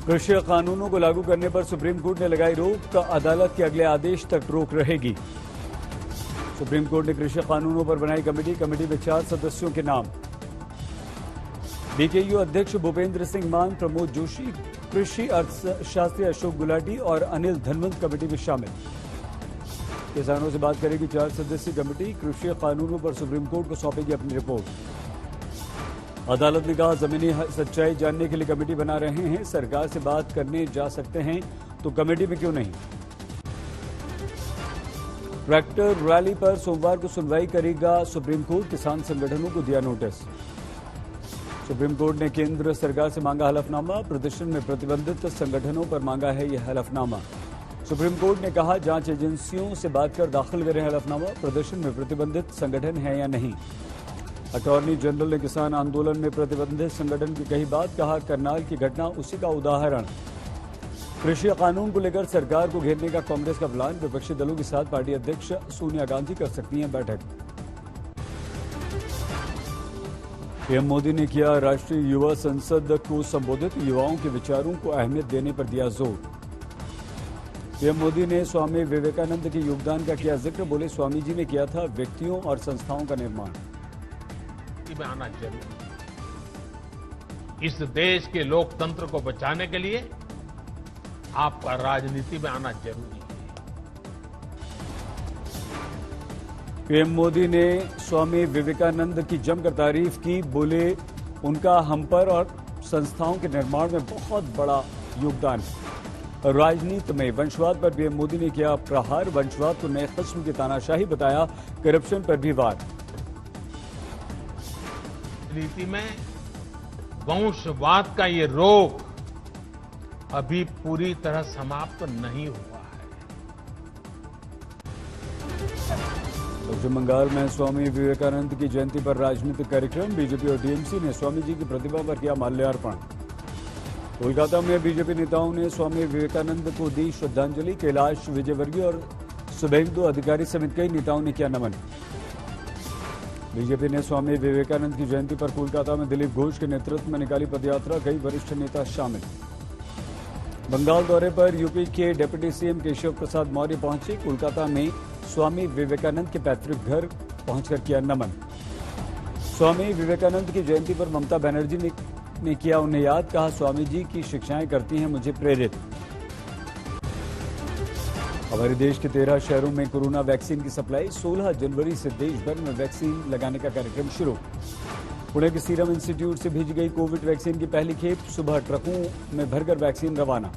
कृषि कानूनों को लागू करने पर सुप्रीम कोर्ट ने लगाई रोक, अदालत के अगले आदेश तक रोक रहेगी। सुप्रीम कोर्ट ने कृषि कानूनों पर बनाई कमेटी में 4 सदस्यों के नाम। बीकेयू अध्यक्ष भूपेंद्र सिंह मान, प्रमोद जोशी, कृषि अर्थशास्त्री अशोक गुलाटी और अनिल धनवंत कमेटी में शामिल। किसानों से बात करेगी 4 सदस्यीय कमेटी। कृषि कानूनों पर सुप्रीम कोर्ट को सौंपेगी अपनी रिपोर्ट। अदालत ने कहा, जमीनी सच्चाई जानने के लिए कमेटी बना रहे हैं, सरकार से बात करने जा सकते हैं तो कमेटी में क्यों नहीं। ट्रैक्टर रैली पर सोमवार को सुनवाई करेगा सुप्रीम कोर्ट, किसान संगठनों को दिया नोटिस। सुप्रीम कोर्ट ने केंद्र सरकार से मांगा हलफनामा, प्रदर्शन में प्रतिबंधित संगठनों पर मांगा है यह हलफनामा। सुप्रीम कोर्ट ने कहा, जांच एजेंसियों से बात कर दाखिल करें हलफनामा, प्रदर्शन में प्रतिबंधित संगठन है या नहीं। अटॉर्नी जनरल ने किसान आंदोलन में प्रतिबंधित संगठन की कही बात, कहा करनाल की घटना उसी का उदाहरण। कृषि कानून को लेकर सरकार को घेरने का कांग्रेस का प्लान, विपक्षी दलों के साथ पार्टी अध्यक्ष सोनिया गांधी कर सकती हैं बैठक। पीएम मोदी ने किया राष्ट्रीय युवा संसद को संबोधित, युवाओं के विचारों को अहमियत देने पर दिया जोर। पीएम मोदी ने स्वामी विवेकानंद के योगदान का किया जिक्र, बोले स्वामी जी ने किया था व्यक्तियों और संस्थाओं का निर्माण। में आना जरूरी है। इस देश के लोकतंत्र को बचाने के लिए आपका राजनीति में आना जरूरी है। पीएम मोदी ने स्वामी विवेकानंद की जमकर तारीफ की, बोले उनका हम पर और संस्थाओं के निर्माण में बहुत बड़ा योगदान है। राजनीति में वंशवाद पर पीएम मोदी ने किया प्रहार, वंशवाद को नए किस्म की तानाशाही बताया, करप्शन पर भी वार। नीति में वंशवाद का ये रोग अभी पूरी तरह समाप्त नहीं हुआ है। पश्चिम बंगाल में स्वामी विवेकानंद की जयंती पर राजनीतिक कार्यक्रम, बीजेपी और टीएमसी ने स्वामी जी की प्रतिमा पर किया माल्यार्पण। कोलकाता में बीजेपी नेताओं ने स्वामी विवेकानंद को दी श्रद्धांजलि, कैलाश विजयवर्गीय और शुभेंदु अधिकारी समेत कई नेताओं ने किया नमन। बीजेपी ने स्वामी विवेकानंद की जयंती पर कोलकाता में दिलीप घोष के नेतृत्व में निकाली पदयात्रा, कई वरिष्ठ नेता शामिल। बंगाल दौरे पर यूपी के डिप्टी सीएम केशव प्रसाद मौर्य पहुंचे, कोलकाता में स्वामी विवेकानंद के पैतृक घर पहुंचकर किया नमन। स्वामी विवेकानंद की जयंती पर ममता बनर्जी ने किया उन्हें याद, कहा स्वामी जी की शिक्षाएं करती हैं मुझे प्रेरित। हमारे देश के 13 शहरों में कोरोना वैक्सीन की सप्लाई, 16 जनवरी से देश भर में वैक्सीन लगाने का कार्यक्रम शुरू। पुणे के सीरम इंस्टीट्यूट से भेजी गई कोविड वैक्सीन की पहली खेप, सुबह ट्रकों में भरकर वैक्सीन रवाना।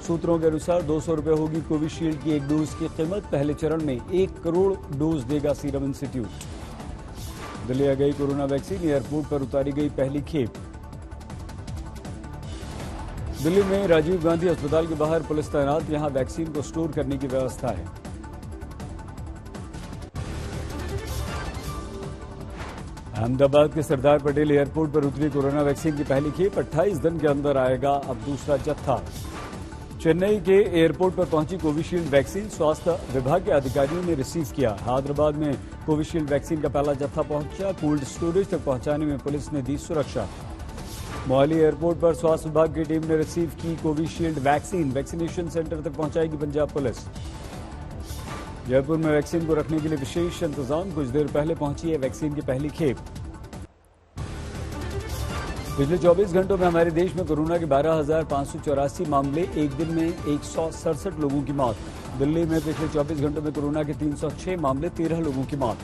सूत्रों के अनुसार 200 रुपये होगी कोविशील्ड की एक डोज की कीमत, पहले चरण में 1 करोड़ डोज देगा सीरम इंस्टीट्यूट। दिल्ली आ गई कोरोना वैक्सीन, एयरपोर्ट पर उतारी गई पहली खेप। दिल्ली में राजीव गांधी अस्पताल के बाहर पुलिस तैनात, यहां वैक्सीन को स्टोर करने की व्यवस्था है। अहमदाबाद के सरदार पटेल एयरपोर्ट पर उतरी कोरोना वैक्सीन की पहली खेप, 28 दिन के अंदर आएगा अब दूसरा जत्था। चेन्नई के एयरपोर्ट पर पहुंची कोविशील्ड वैक्सीन, स्वास्थ्य विभाग के अधिकारियों ने रिसीव किया। हैदराबाद में कोविशील्ड वैक्सीन का पहला जत्था पहुंचा, कोल्ड स्टोरेज तक पहुंचाने में पुलिस ने दी सुरक्षा। मोहाली एयरपोर्ट पर स्वास्थ्य विभाग की टीम ने रिसीव की कोविशील्ड वैक्सीन, वैक्सीनेशन सेंटर तक पहुंचाएगी पंजाब पुलिस। जयपुर में वैक्सीन को रखने के लिए विशेष इंतजाम, कुछ देर पहले पहुंची है वैक्सीन की पहली खेप। पिछले 24 घंटों में हमारे देश में कोरोना के 12,584 मामले, एक दिन में 167 लोगों की मौत। दिल्ली में पिछले 24 घंटों में कोरोना के 306 मामले, 13 लोगों की मौत।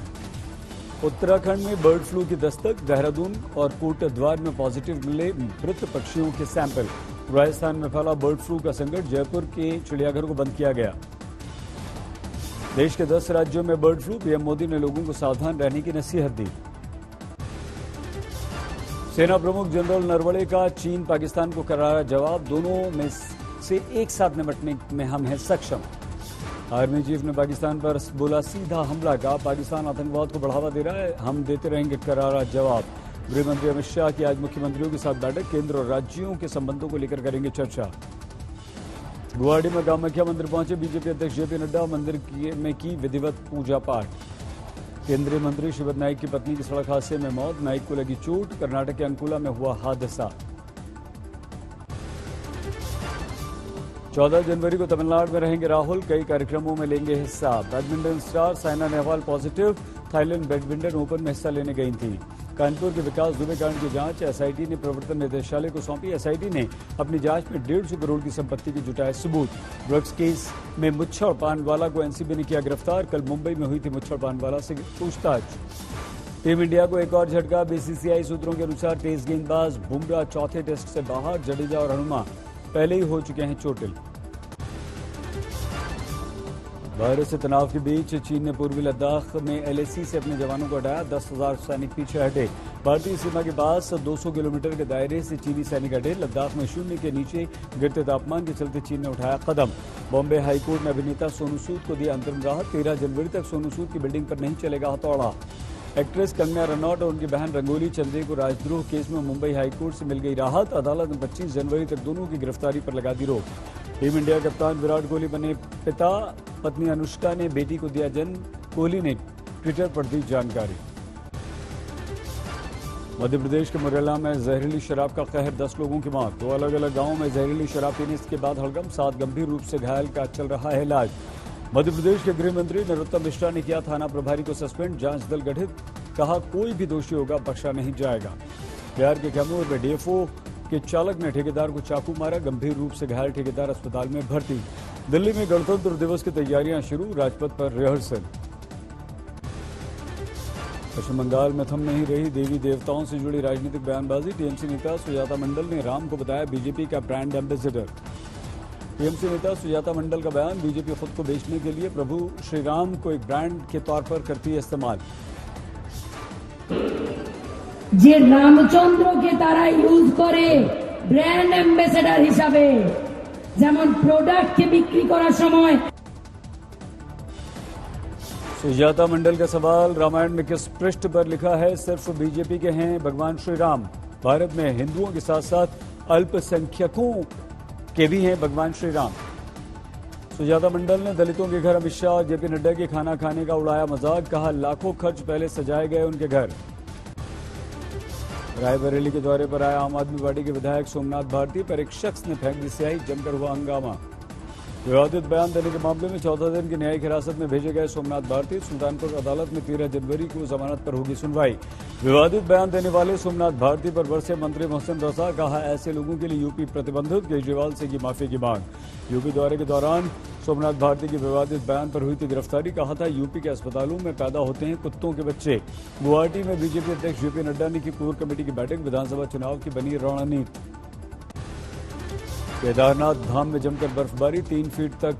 उत्तराखंड में बर्ड फ्लू की दस्तक, देहरादून और कोटद्वार में पॉजिटिव मिले मृत पक्षियों के सैंपल। राजस्थान में फैला बर्ड फ्लू का संकट, जयपुर के चिड़ियाघर को बंद किया गया। देश के 10 राज्यों में बर्ड फ्लू, पीएम मोदी ने लोगों को सावधान रहने की नसीहत दी। सेना प्रमुख जनरल नरवणे का चीन पाकिस्तान को करारा जवाब, दोनों में से एक साथ निपटने में हम हैं सक्षम। आर्मी चीफ ने पाकिस्तान पर बोला सीधा हमला का, पाकिस्तान आतंकवाद को बढ़ावा दे रहा है, हम देते रहेंगे करारा जवाब। गृहमंत्री अमित शाह की आज मुख्यमंत्रियों के साथ बैठक, केंद्र और राज्यों के संबंधों को लेकर करेंगे चर्चा। गुवाहाटी में कामाख्या मंदिर पहुंचे बीजेपी अध्यक्ष जेपी नड्डा, मंदिर में की विधिवत पूजा पाठ। केंद्रीय मंत्री श्रीपद नाइक की पत्नी की सड़क हादसे में मौत, नाइक को लगी चोट, कर्नाटक के अंकुला में हुआ हादसा। 14 जनवरी को तमिलनाडु में रहेंगे राहुल, कई कार्यक्रमों में लेंगे हिस्सा। Badminton star Saina Nehwal positive, Thailand badminton open में हिस्सा लेने गई थी। कानपुर के विकास दुबे कांड की जांच एसआईटी ने प्रवर्तन निदेशालय को सौंपी। एसआईटी ने अपनी जांच में 150 करोड़ की संपत्ति के जुटाए सबूत। ड्रग्स केस में मुच्छड़ पानवाला को एनसीबी ने किया गिरफ्तार। कल मुंबई में हुई थी मुच्छड़ पानवाला से पूछताछ। टीम इंडिया को एक और झटका। बीसीसीआई सूत्रों के अनुसार तेज गेंदबाज बुमराह चौथे टेस्ट से बाहर। जडेजा और हनुमा पहले ही हो चुके हैं चोटिल। भारत से तनाव के बीच चीन ने पूर्वी लद्दाख में एलएसी से अपने जवानों को हटाया। 10,000 सैनिक पीछे हटे। भारतीय सीमा के पास 200 किलोमीटर के दायरे से चीनी सैनिक हटे। लद्दाख में शून्य के नीचे गिरते तापमान के चलते चीन ने उठाया कदम। बॉम्बे हाईकोर्ट ने अभिनेता सोनू सूद को दिया अंतरिम राहत। 13 जनवरी तक सोनू सूद की बिल्डिंग पर नहीं चलेगा हथौड़ा। एक्ट्रेस कंगना रनौत और उनकी बहन रंगोली चंद्रे को राजद्रोह केस में मुंबई हाईकोर्ट से मिल गई राहत। अदालत ने 25 जनवरी तक दोनों की गिरफ्तारी पर लगा दी रोक। टीम इंडिया कप्तान विराट कोहली बने पिता। पत्नी अनुष्का ने बेटी को दिया जन्म। कोहली ने ट्विटर पर दी जानकारी। मध्य प्रदेश के मुरैना में जहरीली शराब का कहर, 10 लोगों की मौत। 2 अलग अलग गांवों में जहरीली शराब पीने के बाद हड़कंप, 7 गंभीर रूप से घायल का चल रहा है इलाज। मध्य प्रदेश के गृह मंत्री नरोत्तम मिश्रा ने किया थाना प्रभारी को सस्पेंड। जांच दल गठित, कहा कोई भी दोषी होगा बख्शा नहीं जाएगा। बिहार के कैमूर में डीएफओ के चालक ने ठेकेदार को चाकू मारा। गंभीर रूप से घायल ठेकेदार अस्पताल में भर्ती। दिल्ली में गणतंत्र दिवस की तैयारियां शुरू, राजपथ पर रिहर्सल। पश्चिम बंगाल में थम नहीं रही देवी देवताओं से जुड़ी राजनीतिक बयानबाजी। टीएमसी नेता सुजाता मंडल ने राम को बताया बीजेपी का ब्रांड एम्बेसडर। टीएमसी नेता सुजाता मंडल का बयान, बीजेपी खुद को बेचने के लिए प्रभु श्री राम को एक ब्रांड के तौर पर करती है इस्तेमाल। যে রামচন্দ্রকে তারা ইউজ করে ব্র্যান্ড অ্যাম্বাসেডর হিসাবে, যেমন প্রোডাক্টকে বিক্রি করার সময়। सुजाता मंडल का सवाल, रामायण में किस पृष्ठ पर लिखा है सिर्फ बीजेपी के हैं भगवान श्री राम? भारत में हिंदुओं के साथ साथ अल्पसंख्यकों के भी हैं भगवान श्री राम। सुजाता मंडल ने दलितों के घर अमित शाह और जेपी नड्डा के खाना खाने का उड़ाया मजाक। कहा लाखों खर्च पहले सजाए गए उनके घर। रायबरेली के दौरे पर आया आम आदमी पार्टी के विधायक सोमनाथ भारती पर एक शख्स ने फेंक दी स्याही, जमकर हुआ हंगामा। विवादित बयान देने के मामले में 14 दिन की न्यायिक हिरासत में भेजे गए सोमनाथ भारती। सुल्तानपुर अदालत में 13 जनवरी को जमानत पर होगी सुनवाई। विवादित बयान देने वाले सोमनाथ भारती पर बरसे मंत्री मोहसिन रजा। कहा ऐसे लोगों के लिए यूपी प्रतिबंधित, केजरीवाल से की माफी की मांग। यूपी दौरे के दौरान सोमनाथ भारती के विवादित बयान पर हुई थी गिरफ्तारी। कहा था यूपी के अस्पतालों में पैदा होते हैं कुत्तों के बच्चे। गुवाहाटी में बीजेपी अध्यक्ष जेपी नड्डा ने की कोर कमेटी की बैठक। विधानसभा चुनाव की बनी रणनीति। केदारनाथ धाम में जमकर बर्फबारी, 3 फीट तक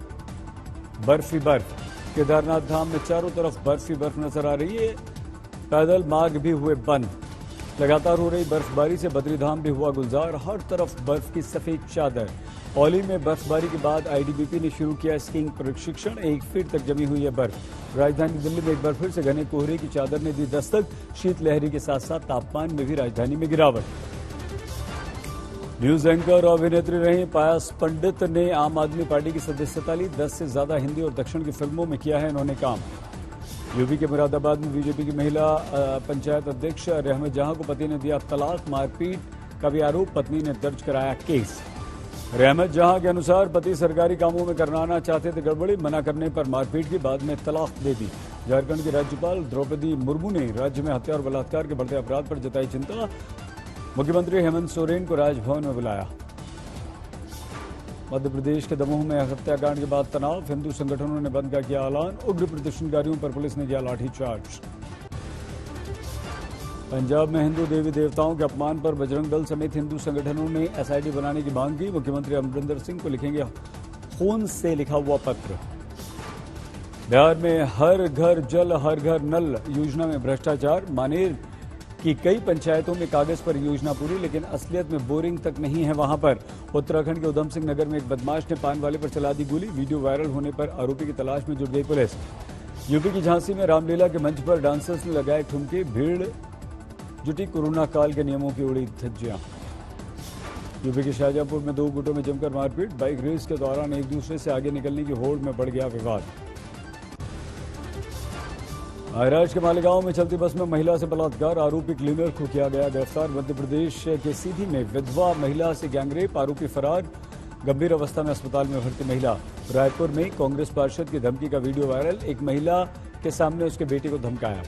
बर्फी बर्फ। केदारनाथ धाम में चारों तरफ बर्फी बर्फ नजर आ रही है। पैदल मार्ग भी हुए बंद। लगातार हो रही बर्फबारी से बद्रीधाम भी हुआ गुलजार। हर तरफ बर्फ की सफेद चादर। औली में बर्फबारी के बाद आईटीबीपी ने शुरू किया स्कीइंग प्रशिक्षण। 1 फीट तक जमी हुई है बर्फ। राजधानी दिल्ली में एक बार फिर से घने कोहरे की चादर ने दी दस्तक। शीतलहरी के साथ साथ तापमान में भी राजधानी में गिरावट। न्यूज एंकर और अभिनेत्री रही पायस पंडित ने आम आदमी पार्टी की सदस्यता ली। 10 से ज्यादा हिंदी और दक्षिण की फिल्मों में किया है इन्होंने काम। यूपी के मुरादाबाद में बीजेपी की महिला पंचायत अध्यक्ष रहमत जहां को पति ने दिया तलाक। मारपीट का भी आरोप, पत्नी ने दर्ज कराया केस। रहमत जहां के अनुसार पति सरकारी कामों में करवाना चाहते थे गड़बड़ी, मना करने पर मारपीट के बाद में तलाक दे दी। झारखंड की राज्यपाल द्रौपदी मुर्मू ने राज्य में हत्या और बलात्कार के बढ़ते अपराध पर जताई चिंता। मुख्यमंत्री हेमंत सोरेन को राजभवन में बुलाया। मध्य प्रदेश के दमोह में हत्याकांड के बाद तनाव। हिंदू संगठनों ने बंद का किया ऐलान। उग्र प्रदर्शनकारियों पर पुलिस ने किया लाठीचार्ज। पंजाब में हिंदू देवी देवताओं के अपमान पर बजरंग दल समेत हिंदू संगठनों ने एसआईटी बनाने की मांग की। मुख्यमंत्री अमरिंदर सिंह को लिखेंगे खून से लिखा हुआ पत्र। बिहार में हर घर जल हर घर नल योजना में भ्रष्टाचार। मानेर की कई पंचायतों में कागज पर योजना पूरी, लेकिन असलियत में बोरिंग तक नहीं है वहां पर। उत्तराखंड के उधम सिंह नगर में एक बदमाश ने पान वाले पर चला दी गोली। वीडियो वायरल होने पर आरोपी की तलाश में जुट गई पुलिस। यूपी की झांसी में रामलीला के मंच पर डांसर्स ने लगाए ठुमके। भीड़ जुटी, कोरोना काल के नियमों की उड़ी धज्जियां। यूपी के शाहजहांपुर में 2 गुटों में जमकर मारपीट। बाइक रेस के दौरान एक दूसरे से आगे निकलने की होड़ में बढ़ गया विवाद। महाराष्ट्र के मालेगांव में चलती बस में महिला से बलात्कार, आरोपी क्लीनर को किया गया गिरफ्तार। मध्य प्रदेश के सीधी में विधवा महिला से गैंगरेप, आरोपी फरार। गंभीर अवस्था में अस्पताल में भर्ती महिला। रायपुर में कांग्रेस पार्षद की धमकी का वीडियो वायरल, एक महिला के सामने उसके बेटे को धमकाया।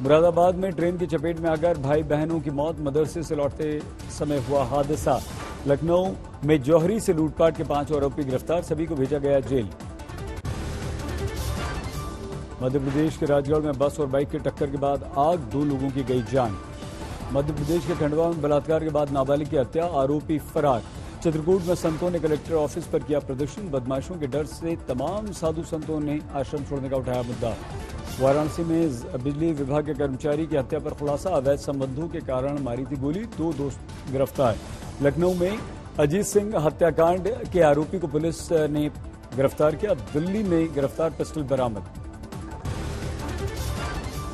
मुरादाबाद में ट्रेन की चपेट में आकर भाई बहनों की मौत, मदरसे से लौटते समय हुआ हादसा। लखनऊ में जौहरी से लूटपाट के 5 आरोपी गिरफ्तार, सभी को भेजा गया जेल। मध्य प्रदेश के राजगढ़ में बस और बाइक की टक्कर के बाद आग, 2 लोगों की गई जान। मध्य प्रदेश के खंडवा में बलात्कार के बाद नाबालिग की हत्या, आरोपी फरार। चित्रकूट में संतों ने कलेक्टर ऑफिस पर किया प्रदर्शन, बदमाशों के डर से तमाम साधु संतों ने आश्रम छोड़ने का उठाया मुद्दा। वाराणसी में बिजली विभाग के कर्मचारी की हत्या पर खुलासा, अवैध संबंधों के कारण मारी थी गोली, 2 दोस्त गिरफ्तार। लखनऊ में अजीत सिंह हत्याकांड के आरोपी को पुलिस ने गिरफ्तार किया, दिल्ली में गिरफ्तार पिस्टल बरामद।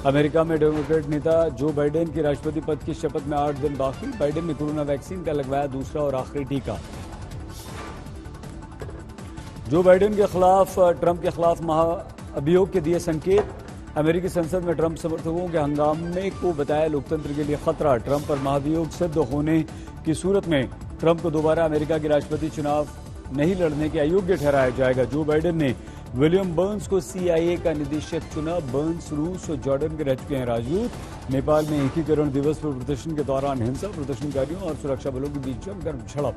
अमेरिका में डेमोक्रेट नेता जो बाइडेन की राष्ट्रपति पद की शपथ में 8 दिन बाकी, बाइडेन ने कोरोना वैक्सीन का लगवाया दूसरा और आखिरी टीका। जो बाइडेन के खिलाफ ट्रंप के खिलाफ महाअभियोग के दिए संकेत, अमेरिकी संसद में ट्रंप समर्थकों के हंगामे को बताया लोकतंत्र के लिए खतरा। ट्रंप पर महाभियोग सिद्ध होने की सूरत में ट्रंप को दोबारा अमेरिका के राष्ट्रपति चुनाव नहीं लड़ने के अयोग्य ठहराया जाएगा। जो बाइडेन ने विलियम बर्न्स को CIA का निदेशक चुना। बर्न्स रूस और जॉर्डन के रह चुके हैं राजदूत। नेपाल में एकीकरण दिवस पर प्रदर्शन के दौरान हिंसा, प्रदर्शनकारियों और सुरक्षा बलों के बीच जमकर झड़प।